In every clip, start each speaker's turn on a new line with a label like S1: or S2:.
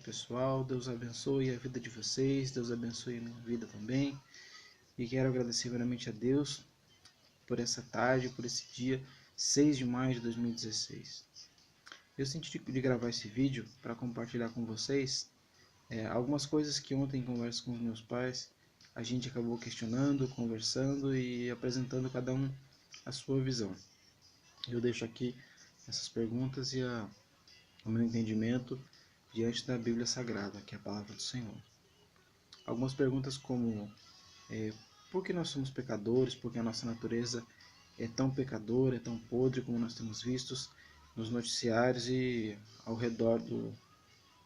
S1: pessoal. Deus abençoe a vida de vocês, Deus abençoe a minha vida também. E quero agradecer primeiramente a Deus por essa tarde, por esse dia 6 de maio de 2016. Eu senti de gravar esse vídeo para compartilhar com vocês algumas coisas que ontem, em conversa com os meus pais, a gente acabou questionando, conversando e apresentando cada um a sua visão. Eu deixo aqui essas perguntas e o meu entendimento diante da Bíblia Sagrada, que é a palavra do Senhor. Algumas perguntas como por que nós somos pecadores, por que a nossa natureza é tão pecadora, é tão podre como nós temos vistos nos noticiários e ao redor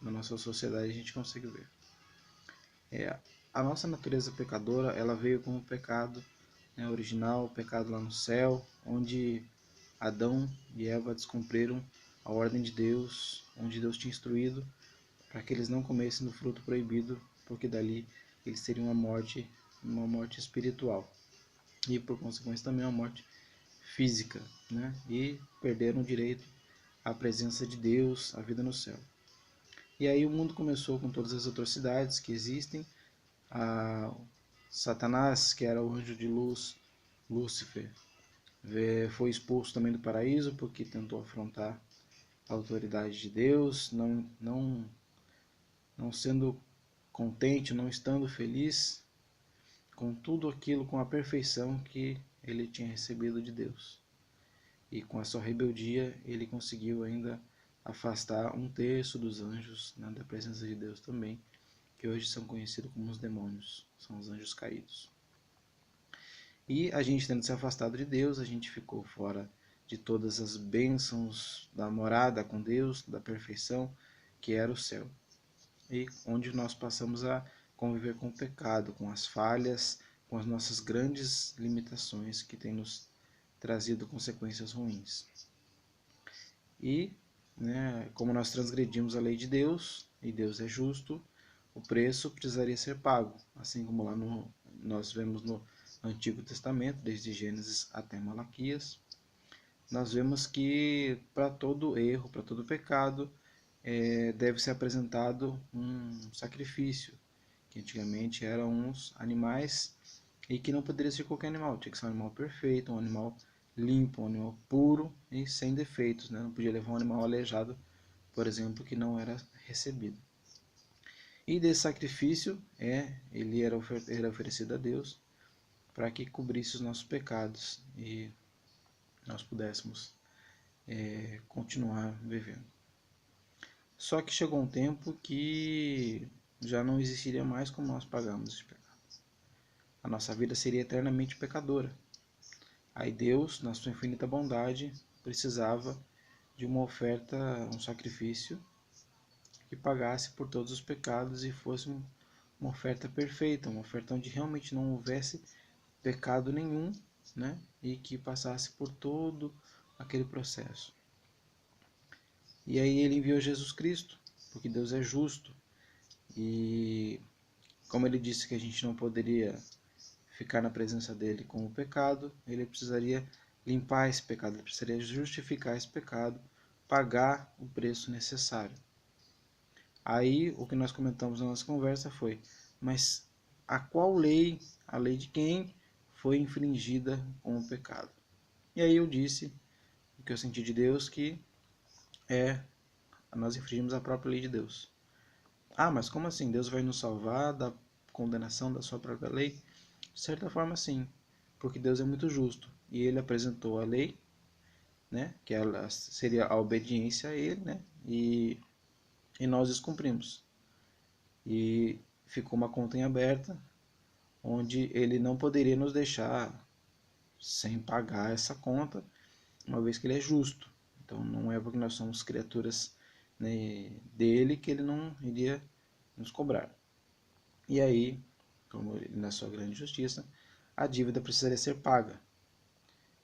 S1: da nossa sociedade a gente consegue ver. A nossa natureza pecadora, ela veio como pecado original, o pecado lá no céu, onde Adão e Eva descumpriram a ordem de Deus, onde Deus tinha instruído para que eles não comessem do fruto proibido, porque dali eles teriam uma morte espiritual e por consequência também uma morte física, né? E perderam o direito à presença de Deus, à vida no céu. E aí o mundo começou com todas as atrocidades que existem. Satanás, que era o anjo de luz, Lúcifer, foi expulso também do paraíso porque tentou afrontar a autoridade de Deus, não sendo contente, não estando feliz com tudo aquilo, com a perfeição que ele tinha recebido de Deus. E com a sua rebeldia, ele conseguiu ainda afastar 1/3 dos anjos, né, da presença de Deus também, que hoje são conhecidos como os demônios, são os anjos caídos. E a gente tendo se afastado de Deus, a gente ficou fora de todas as bênçãos da morada com Deus, da perfeição, que era o céu. E onde nós passamos a conviver com o pecado, com as falhas, com as nossas grandes limitações que têm nos trazido consequências ruins. E, como nós transgredimos a lei de Deus, e Deus é justo, o preço precisaria ser pago, assim como lá nós vemos no Antigo Testamento, desde Gênesis até Malaquias, nós vemos que para todo erro, para todo pecado, deve ser apresentado um sacrifício, que antigamente eram uns animais e que não poderia ser qualquer animal, tinha que ser um animal perfeito, um animal limpo, um animal puro e sem defeitos, né? Não podia levar um animal aleijado, por exemplo, que não era recebido. E desse sacrifício, ele era oferecido a Deus para que cobrisse os nossos pecados e nós pudéssemos continuar vivendo. Só que chegou um tempo que já não existiria mais como nós pagarmos esse pecado. A nossa vida seria eternamente pecadora. Aí Deus, na sua infinita bondade, precisava de uma oferta, um sacrifício que pagasse por todos os pecados e fosse uma oferta perfeita, uma oferta onde realmente não houvesse pecado nenhum, né? E que passasse por todo aquele processo. E aí ele enviou Jesus Cristo, porque Deus é justo. E como ele disse que a gente não poderia ficar na presença dele com o pecado, ele precisaria limpar esse pecado, ele precisaria justificar esse pecado, pagar o preço necessário. Aí o que nós comentamos na nossa conversa foi, mas a qual lei, a lei de quem foi infringida com o pecado? E aí eu disse, o que eu senti de Deus, que nós infringimos a própria lei de Deus. Ah, mas como assim? Deus vai nos salvar da condenação da sua própria lei? De certa forma, sim, porque Deus é muito justo. E ele apresentou a lei, né, que ela seria a obediência a ele, né, e nós descumprimos. E ficou uma conta em aberta, onde ele não poderia nos deixar sem pagar essa conta, uma vez que ele é justo. Então não é porque nós somos criaturas, né, dele que ele não iria nos cobrar. E aí, como ele, na sua grande justiça, a dívida precisaria ser paga.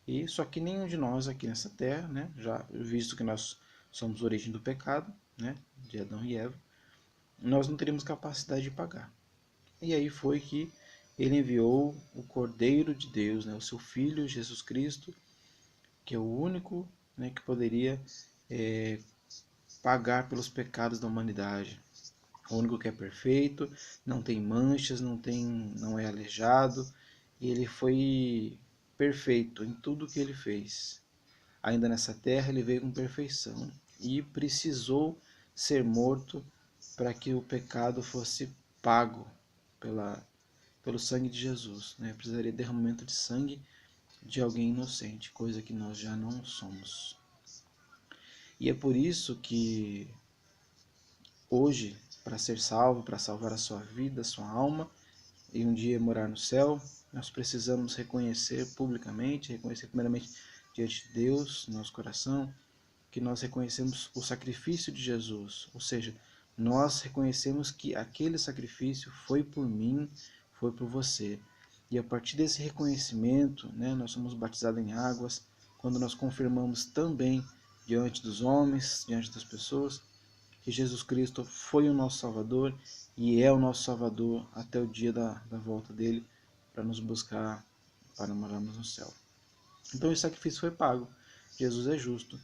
S1: E só que nenhum de nós aqui nessa terra, né, já visto que nós somos a origem do pecado, né, de Adão e Eva, nós não teríamos capacidade de pagar. E aí foi que ele enviou o Cordeiro de Deus, né, o seu Filho Jesus Cristo, que é o único, né, que poderia pagar pelos pecados da humanidade. o único que é perfeito, não tem manchas, não é aleijado, e ele foi perfeito em tudo que ele fez. Ainda nessa terra ele veio com perfeição e precisou ser morto para que o pecado fosse pago pelo sangue de Jesus. Precisaria de derramamento de sangue de alguém inocente, coisa que nós já não somos. E é por isso que hoje, para ser salvo, para salvar a sua vida, a sua alma, e um dia morar no céu, nós precisamos reconhecer publicamente, reconhecer primeiramente diante de Deus, no nosso coração, que nós reconhecemos o sacrifício de Jesus, ou seja, nós reconhecemos que aquele sacrifício foi por mim, foi por você. E a partir desse reconhecimento, nós somos batizados em águas, quando nós confirmamos também diante dos homens, diante das pessoas, que Jesus Cristo foi o nosso Salvador e é o nosso Salvador até o dia da volta dele para nos buscar, para morarmos no céu. Então esse sacrifício foi pago, Jesus é justo.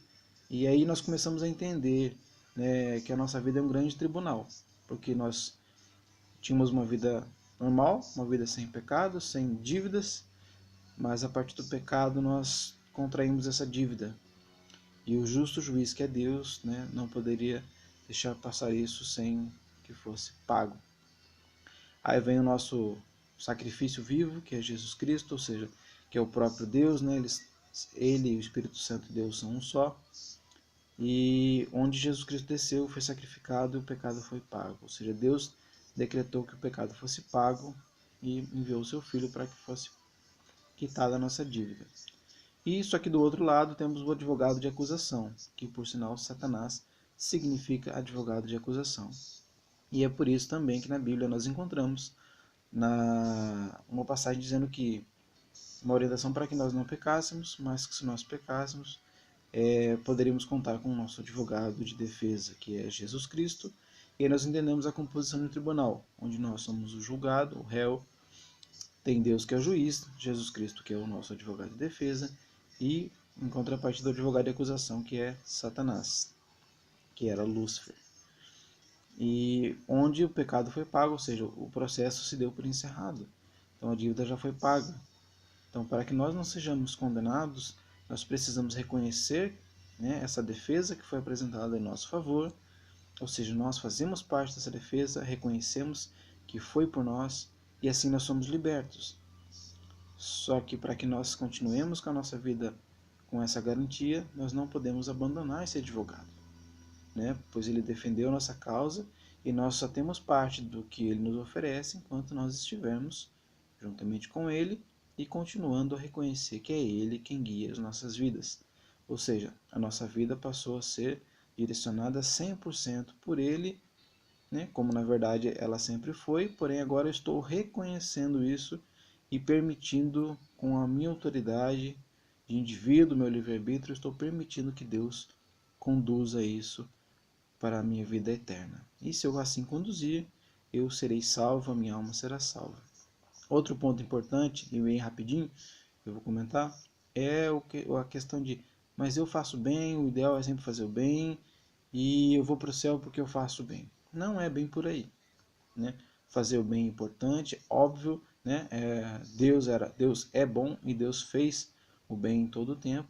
S1: E aí nós começamos a entender, que a nossa vida é um grande tribunal, porque nós tínhamos uma vida normal, uma vida sem pecado, sem dívidas, mas a partir do pecado nós contraímos essa dívida. E o justo juiz, que é Deus, não poderia deixar passar isso sem que fosse pago. Aí vem o nosso sacrifício vivo, que é Jesus Cristo, ou seja, que é o próprio Deus, ele e o Espírito Santo de Deus são um só. E onde Jesus Cristo desceu, foi sacrificado e o pecado foi pago. Ou seja, Deus decretou que o pecado fosse pago e enviou o seu Filho para que fosse quitada a nossa dívida. E isso aqui do outro lado temos o advogado de acusação, que por sinal Satanás significa advogado de acusação. E é por isso também que na Bíblia nós encontramos uma passagem dizendo que uma orientação para que nós não pecássemos, mas que se nós pecássemos, poderíamos contar com o nosso advogado de defesa, que é Jesus Cristo, e aí nós entendemos a composição do tribunal, onde nós somos o julgado, o réu, tem Deus que é o juiz, Jesus Cristo que é o nosso advogado de defesa, e em contrapartida o advogado de acusação, que é Satanás, que era Lúcifer. E onde o pecado foi pago, ou seja, o processo se deu por encerrado, então a dívida já foi paga. Então, para que nós não sejamos condenados, nós precisamos reconhecer, essa defesa que foi apresentada em nosso favor, ou seja, nós fazemos parte dessa defesa, reconhecemos que foi por nós e assim nós somos libertos. Só que para que nós continuemos com a nossa vida com essa garantia, nós não podemos abandonar esse advogado, pois ele defendeu a nossa causa e nós só temos parte do que ele nos oferece enquanto nós estivermos juntamente com ele e continuando a reconhecer que é ele quem guia as nossas vidas. Ou seja, a nossa vida passou a ser direcionada 100% por ele, como na verdade ela sempre foi, porém agora eu estou reconhecendo isso e permitindo, com a minha autoridade de indivíduo, meu livre-arbítrio, estou permitindo que Deus conduza isso para a minha vida eterna. E se eu assim conduzir, eu serei salvo, a minha alma será salva. Outro ponto importante, e bem rapidinho, eu vou comentar, é a questão de, mas eu faço bem, o ideal é sempre fazer o bem, e eu vou para o céu porque eu faço bem. Não é bem por aí. Fazer o bem é importante, óbvio, Deus é bom e Deus fez o bem em todo o tempo,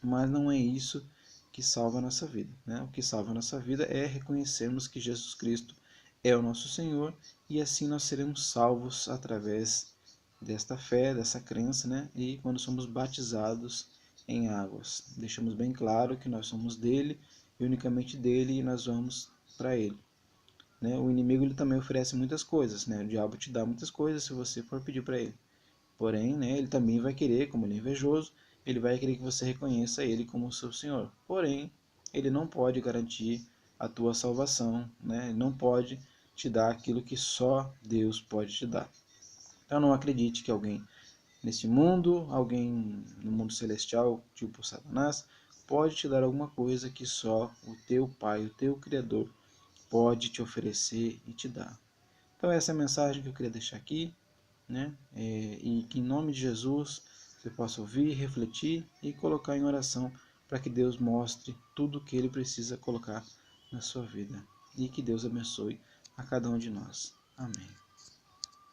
S1: mas não é isso que salva a nossa vida. O que salva a nossa vida é reconhecermos que Jesus Cristo é o nosso Senhor e assim nós seremos salvos através desta fé, dessa crença, e quando somos batizados em águas. Deixamos bem claro que nós somos dele e unicamente dele e nós vamos para ele. O inimigo ele também oferece muitas coisas, o diabo te dá muitas coisas se você for pedir para ele. Porém, ele também vai querer, como ele é invejoso, ele vai querer que você reconheça ele como seu Senhor. Porém, ele não pode garantir a tua salvação, ele não pode te dar aquilo que só Deus pode te dar. Então não acredite que alguém nesse mundo, alguém no mundo celestial, tipo Satanás, pode te dar alguma coisa que só o teu Pai, o teu Criador, pode te oferecer e te dar. Então essa é a mensagem que eu queria deixar aqui, e que em nome de Jesus você possa ouvir, refletir e colocar em oração para que Deus mostre tudo o que Ele precisa colocar na sua vida. E que Deus abençoe a cada um de nós. Amém.